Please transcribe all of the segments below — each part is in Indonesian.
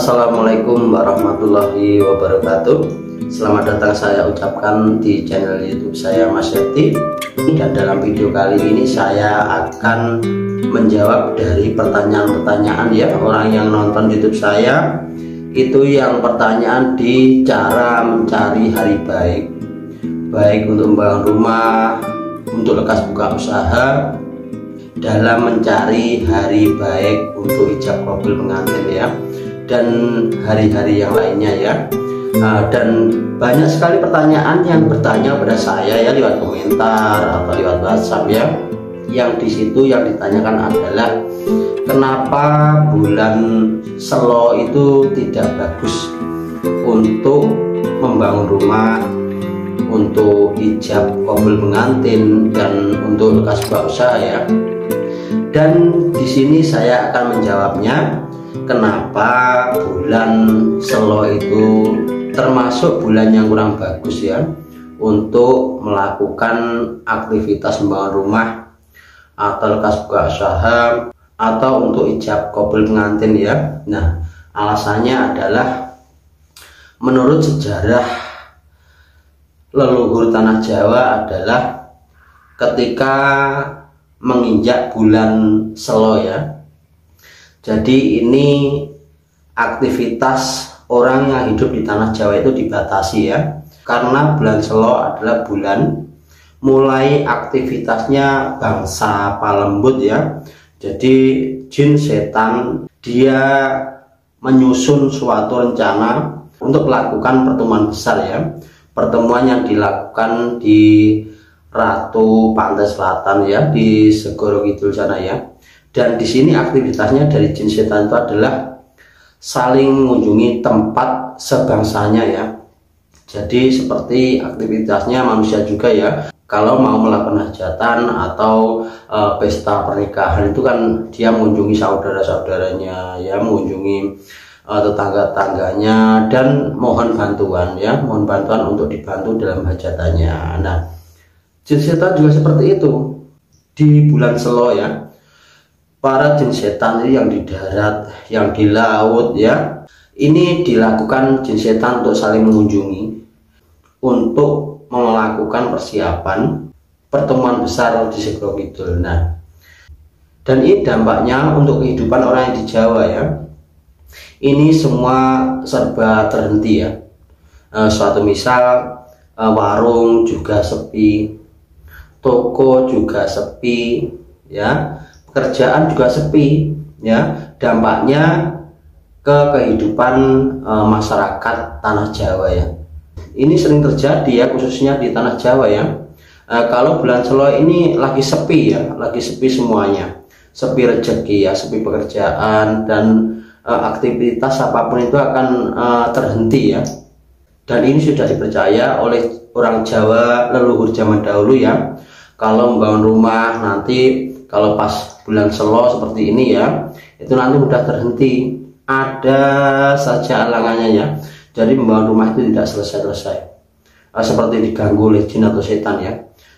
Assalamualaikum warahmatullahi wabarakatuh. Selamat datang saya ucapkan di channel YouTube saya, Mas Septi. Dan dalam video kali ini saya akan menjawab dari pertanyaan-pertanyaan ya orang yang nonton YouTube saya. Itu yang pertanyaan di cara mencari hari baik, baik untuk membangun rumah, untuk lekas buka usaha, dalam mencari hari baik untuk ijab kabul pengantin ya, dan hari-hari yang lainnya ya. Dan banyak sekali pertanyaan yang bertanya pada saya ya lewat komentar atau lewat WhatsApp ya. Yang di situ yang ditanyakan adalah kenapa bulan Selo itu tidak bagus untuk membangun rumah, untuk ijab kabul pengantin, dan untuk lekas buka usaha ya. Dan di sini saya akan menjawabnya, kenapa bulan Selo itu termasuk bulan yang kurang bagus ya untuk melakukan aktivitas membangun rumah atau lekas buka usaha atau untuk ijab kabul pengantin ya. Nah, alasannya adalah menurut sejarah leluhur tanah Jawa adalah ketika menginjak bulan Selo ya. Jadi ini aktivitas orang yang hidup di tanah Jawa itu dibatasi ya. Karena bulan Selo adalah bulan mulai aktivitasnya bangsa Palembut ya. Jadi jin setan dia menyusun suatu rencana untuk melakukan pertemuan besar ya. Pertemuan yang dilakukan di Ratu Pantai Selatan ya, di Segoro Kidul sana ya. Dan di sini aktivitasnya dari jin setan itu adalah saling mengunjungi tempat sebangsanya ya. Jadi seperti aktivitasnya manusia juga ya. Kalau mau melakukan hajatan atau pesta pernikahan itu kan dia mengunjungi saudara-saudaranya ya, mengunjungi tetangga-tangganya dan mohon bantuan ya, mohon bantuan untuk dibantu dalam hajatannya. Nah, jin setan juga seperti itu di bulan Selo ya. Para jin setan yang di darat, yang di laut ya, ini dilakukan jin setan untuk saling mengunjungi, untuk melakukan persiapan pertemuan besar di Segoro Kidul. Nah, dan ini dampaknya untuk kehidupan orang yang di Jawa ya. Ini semua serba terhenti ya. Suatu misal warung juga sepi, toko juga sepi ya, pekerjaan juga sepi ya. Dampaknya ke kehidupan masyarakat tanah Jawa ya. Ini sering terjadi ya, khususnya di tanah Jawa ya. Kalau bulan Selo ini lagi sepi ya, lagi sepi semuanya, sepi rezeki ya, sepi pekerjaan, dan aktivitas apapun itu akan terhenti ya. Dan ini sudah dipercaya oleh orang Jawa leluhur zaman dahulu ya. Kalau membangun rumah nanti kalau pas bulan Selo seperti ini ya, itu nanti mudah terhenti, ada saja halangannya ya. Jadi membangun rumah itu tidak selesai-selesai, seperti diganggu oleh jin atau setan ya.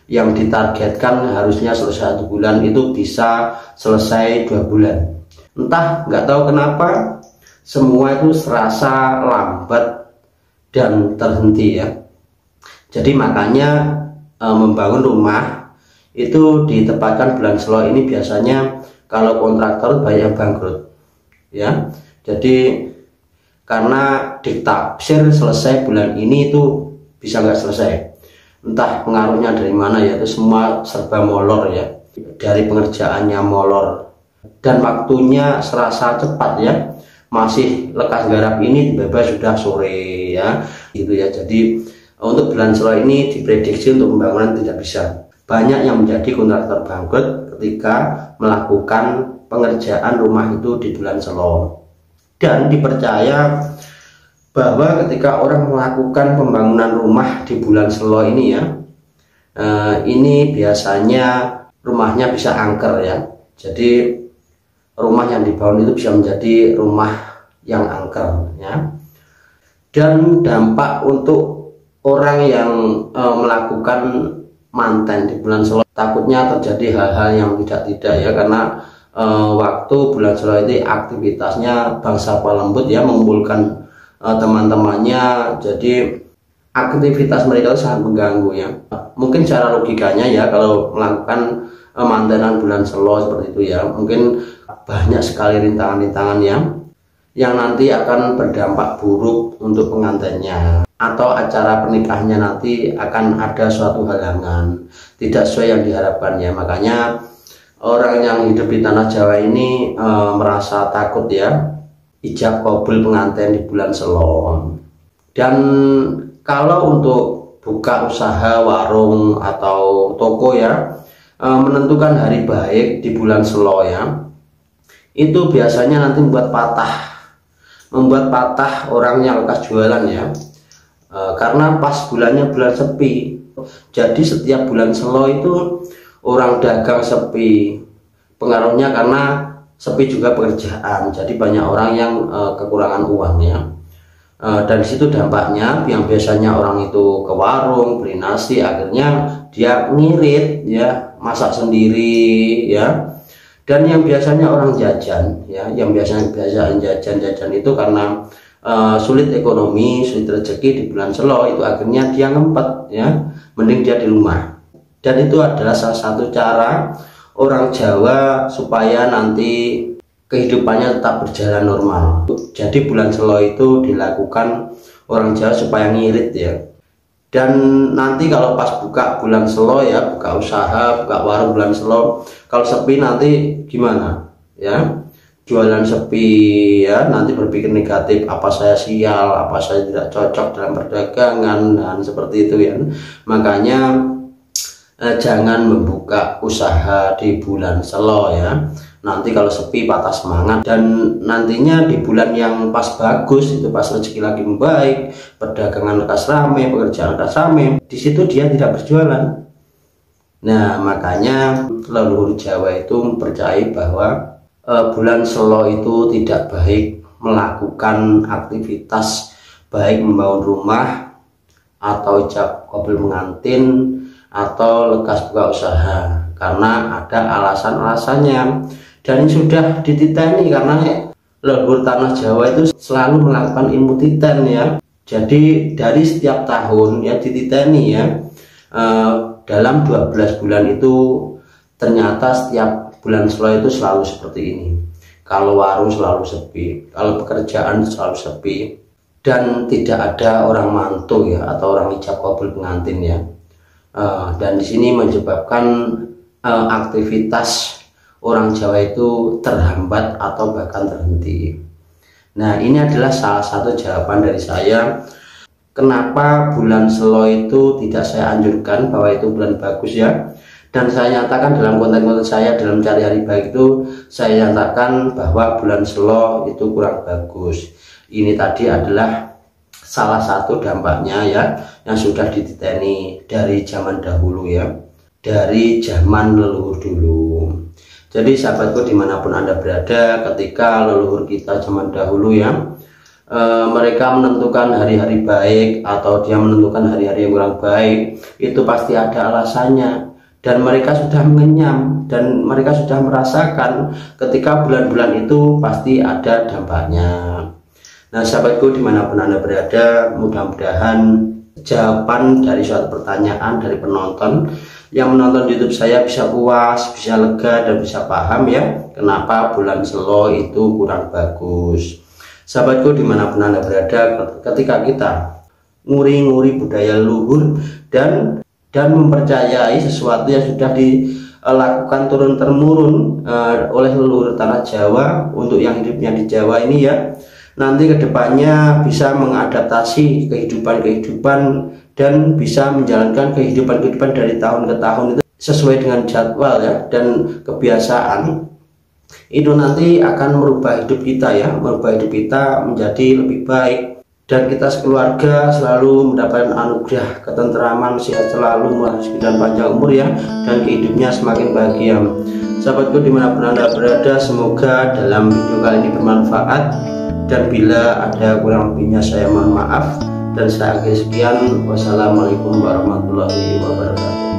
Yang ditargetkan harusnya selesai 1 bulan, itu bisa selesai 2 bulan. Entah nggak tahu kenapa semua itu serasa lambat dan terhenti ya. Jadi makanya membangun rumah itu ditempatkan bulan Selo ini biasanya kalau kontraktor banyak bangkrut ya. Jadi karena ditaksir selesai bulan ini itu bisa nggak selesai, entah pengaruhnya dari mana ya. Itu semua serba molor ya, dari pengerjaannya molor, dan waktunya serasa cepat ya. Masih lekas garap ini tiba-tiba sudah sore ya gitu ya. Jadi untuk bulan Selo ini diprediksi untuk pembangunan tidak bisa. Banyak yang menjadi kontraktor bangkrut ketika melakukan pengerjaan rumah itu di bulan Selo. Dan dipercaya bahwa ketika orang melakukan pembangunan rumah di bulan Selo ini ya, ini biasanya rumahnya bisa angker ya. Jadi rumah yang dibangun itu bisa menjadi rumah yang angker ya. Dan dampak untuk orang yang melakukan manten di bulan Selo, takutnya terjadi hal-hal yang tidak ya, karena waktu bulan Selo itu aktivitasnya Bang Sapa Lembut ya, mengumpulkan teman-temannya, jadi aktivitas mereka itu sangat mengganggu ya. Mungkin secara logikanya ya, kalau melakukan mantenan bulan Selo seperti itu ya, mungkin banyak sekali rintangan-rintangan yang nanti akan berdampak buruk untuk pengantinnya, atau acara pernikahannya nanti akan ada suatu halangan tidak sesuai yang diharapkan ya. Makanya orang yang hidup di tanah Jawa ini merasa takut ya, ijab kabul pengantin di bulan Selo. Dan kalau untuk buka usaha warung atau toko ya, menentukan hari baik di bulan Selo ya, itu biasanya nanti membuat patah orang yang lekas jualan ya, karena pas bulannya bulan sepi. Jadi setiap bulan Selo itu orang dagang sepi, pengaruhnya karena sepi juga pekerjaan, jadi banyak orang yang kekurangan uang ya. Dan disitu dampaknya, yang biasanya orang itu ke warung beli nasi, akhirnya dia ngirit ya, masak sendiri ya. Dan yang biasanya orang jajan ya, yang biasanya jajan itu karena sulit ekonomi, sulit rezeki di bulan Selo, itu akhirnya dia ngempet ya, mending dia di rumah. Dan itu adalah salah satu cara orang Jawa supaya nanti kehidupannya tetap berjalan normal. Jadi bulan Selo itu dilakukan orang Jawa supaya ngirit ya. Dan nanti kalau pas buka bulan Selo ya, buka usaha, buka warung bulan Selo, kalau sepi nanti gimana ya? Jualan sepi ya, nanti berpikir negatif, apa saya sial, apa saya tidak cocok dalam perdagangan, dan seperti itu ya. Makanya jangan membuka usaha di bulan Selo ya, nanti kalau sepi patah semangat. Dan nantinya di bulan yang pas bagus, itu pas rezeki lagi membaik, perdagangan lekas rame, pekerjaan lekas rame, di situ dia tidak berjualan. Nah, makanya leluhur Jawa itu mempercayai bahwa bulan Selo itu tidak baik melakukan aktivitas, baik membangun rumah atau ijab kabul pengantin atau lekas buka usaha, karena ada alasan-alasannya. Dan ini sudah dititeni, karena leluhur tanah Jawa itu selalu melakukan ilmu titen ya. Jadi dari setiap tahun ya dititeni ya, dalam 12 bulan itu ternyata setiap bulan Selo itu selalu seperti ini. Kalau warung selalu sepi, kalau pekerjaan selalu sepi, dan tidak ada orang mantu ya, atau orang ijab kabul pengantin ya. Dan di sini menyebabkan aktivitas orang Jawa itu terhambat atau bahkan terhenti. Nah, ini adalah salah satu jawaban dari saya kenapa bulan Selo itu tidak saya anjurkan bahwa itu bulan bagus ya. Dan saya nyatakan dalam konten-konten saya dalam Cari Hari Baik itu, saya nyatakan bahwa bulan Selo itu kurang bagus. Ini tadi adalah salah satu dampaknya ya, yang sudah dititeni dari zaman dahulu ya, dari zaman leluhur dulu. Jadi sahabatku dimanapun Anda berada, ketika leluhur kita zaman dahulu ya, mereka menentukan hari-hari baik atau dia menentukan hari-hari yang kurang baik, itu pasti ada alasannya. Dan mereka sudah mengenyam, dan mereka sudah merasakan ketika bulan-bulan itu pasti ada dampaknya. Nah sahabatku dimanapun Anda berada, mudah-mudahan jawaban dari suatu pertanyaan dari penonton yang menonton YouTube saya bisa puas, bisa lega, dan bisa paham ya kenapa bulan Selo itu kurang bagus. Sahabatku dimanapun Anda berada, ketika kita nguri-nguri budaya leluhur dan mempercayai sesuatu yang sudah dilakukan turun-temurun oleh leluhur tanah Jawa untuk yang hidupnya di Jawa ini ya, nanti kedepannya bisa mengadaptasi kehidupan dan bisa menjalankan kehidupan dari tahun ke tahun itu sesuai dengan jadwal ya dan kebiasaan. Itu nanti akan merubah hidup kita ya, merubah hidup kita menjadi lebih baik, dan kita sekeluarga selalu mendapatkan anugerah ketentraman, sehat selalu, rezeki dan panjang umur ya, dan hidupnya semakin bahagia. Sahabatku dimanapun Anda berada, semoga dalam video kali ini bermanfaat, dan bila ada kurang lebihnya saya mohon maaf, dan saya akhiri sekian. Wassalamualaikum warahmatullahi wabarakatuh.